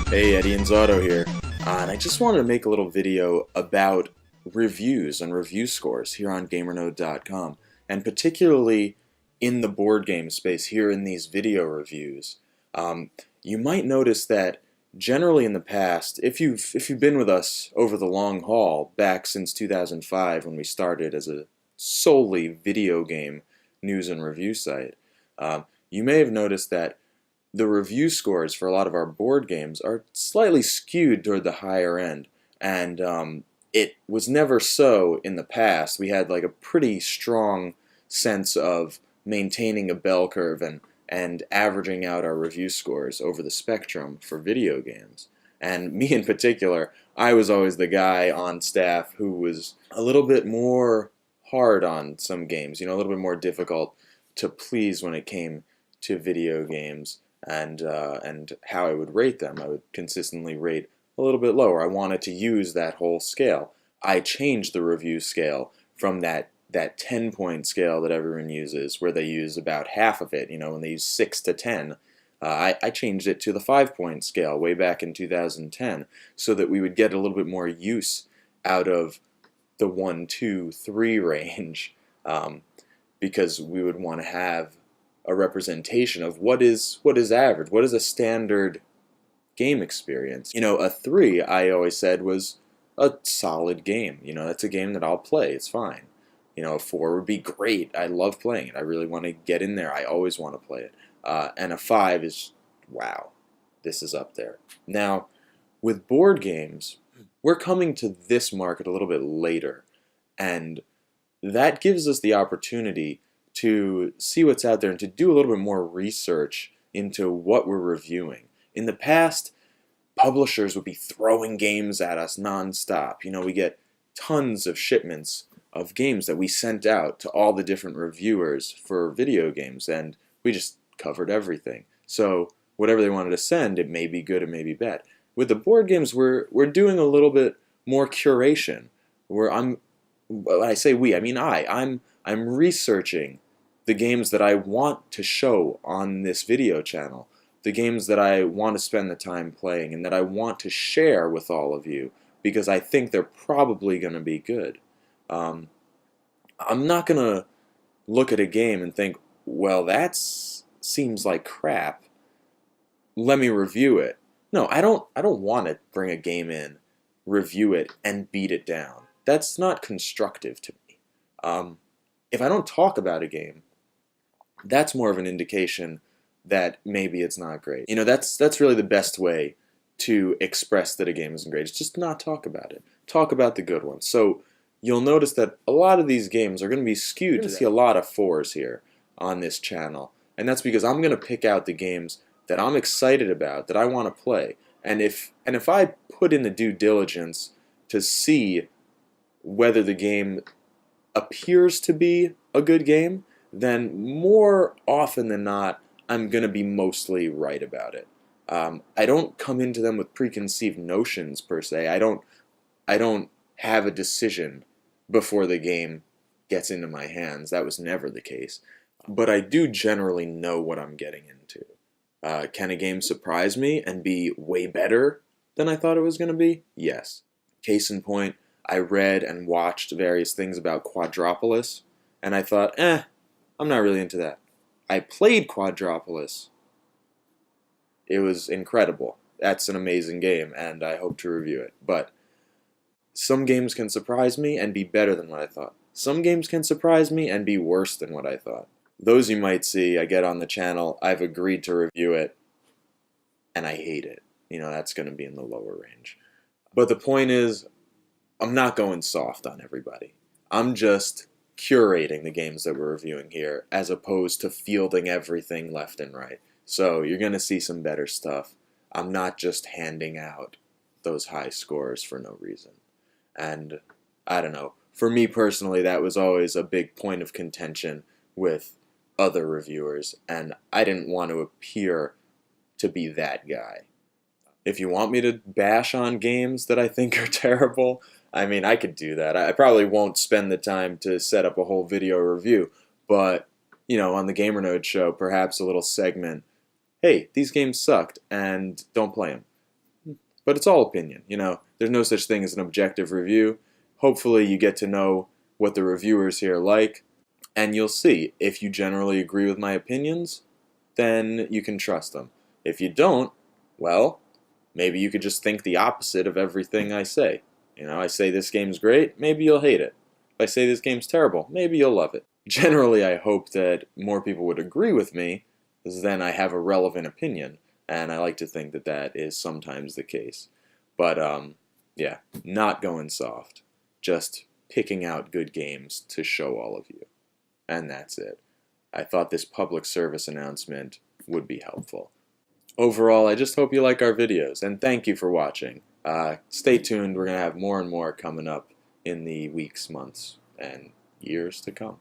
Hey, Eddie's Auto here, and I just wanted to make a little video about reviews and review scores here on GamerNode.com, and particularly in the board game space here in these video reviews. You might notice that generally in the past, if you've been with us over the long haul, back since 2005 when we started as a solely video game news and review site, you may have noticed that the review scores for a lot of our board games are slightly skewed toward the higher end, and it was never so in the past. We had like a pretty strong sense of maintaining a bell curve and averaging out our review scores over the spectrum for video games. And me in particular, I was always the guy on staff who was a little bit more hard on some games, a little bit more difficult to please when it came to video games. And how I would rate them. I would consistently rate a little bit lower. I wanted to use that whole scale. I changed the review scale from that 10-point scale that everyone uses, where they use about half of it, when they use 6 to 10. I changed it to the 5-point scale way back in 2010 so that we would get a little bit more use out of the 1, 2, 3 range, because we would want to have a representation of what is average, what is a standard game experience. A 3, I always said, was a solid game. That's a game that I'll play, it's fine. A 4 would be great, I love playing it, I really want to get in there, I always want to play it. And a 5 is, wow, this is up there. Now, with board games, we're coming to this market a little bit later, and that gives us the opportunity to see what's out there and to do a little bit more research into what we're reviewing. In the past, publishers would be throwing games at us non-stop. We get tons of shipments of games that we sent out to all the different reviewers for video games, and we just covered everything. So whatever they wanted to send, it may be good, it may be bad. With the board games, we're doing a little bit more curation. When I say we, I mean I'm researching the games that I want to show on this video channel, the games that I want to spend the time playing and that I want to share with all of you because I think they're probably going to be good. I'm not going to look at a game and think, well, that seems like crap, let me review it. No, I don't want to bring a game in, review it, and beat it down. That's not constructive to me. If I don't talk about a game, that's more of an indication that maybe it's not great. That's really the best way to express that a game isn't great. It's just not talk about it. Talk about the good ones. So you'll notice that a lot of these games are going to be skewed. You're going to see a lot of 4s here on this channel. And that's because I'm going to pick out the games that I'm excited about, that I want to play. And if I put in the due diligence to see whether the game appears to be a good game, then more often than not, I'm going to be mostly right about it. I don't come into them with preconceived notions per se. I don't have a decision before the game gets into my hands. That was never the case. But I do generally know what I'm getting into. Can a game surprise me and be way better than I thought it was going to be? Yes. Case in point, I read and watched various things about Quadropolis, and I thought, I'm not really into that. I played Quadropolis. It was incredible. That's an amazing game, and I hope to review it. But some games can surprise me and be better than what I thought. Some games can surprise me and be worse than what I thought. Those you might see, I get on the channel, I've agreed to review it, and I hate it. That's going to be in the lower range. But the point is, I'm not going soft on everybody. I'm just curating the games that we're reviewing here as opposed to fielding everything left and right. So you're going to see some better stuff. I'm not just handing out those high scores for no reason. And I don't know. For me personally, that was always a big point of contention with other reviewers, and I didn't want to appear to be that guy. If you want me to bash on games that I think are terrible, I could do that. I probably won't spend the time to set up a whole video review, but, on the GamerNode show, perhaps a little segment, hey, these games sucked, and don't play them. But it's all opinion. There's no such thing as an objective review. Hopefully you get to know what the reviewers here like, and you'll see if you generally agree with my opinions, then you can trust them. If you don't, well, maybe you could just think the opposite of everything I say. I say this game's great, maybe you'll hate it. If I say this game's terrible, maybe you'll love it. Generally, I hope that more people would agree with me, because then I have a relevant opinion, and I like to think that that is sometimes the case. But, yeah, not going soft. Just picking out good games to show all of you. And that's it. I thought this public service announcement would be helpful. Overall, I just hope you like our videos, and thank you for watching. Stay tuned, we're going to have more and more coming up in the weeks, months, and years to come.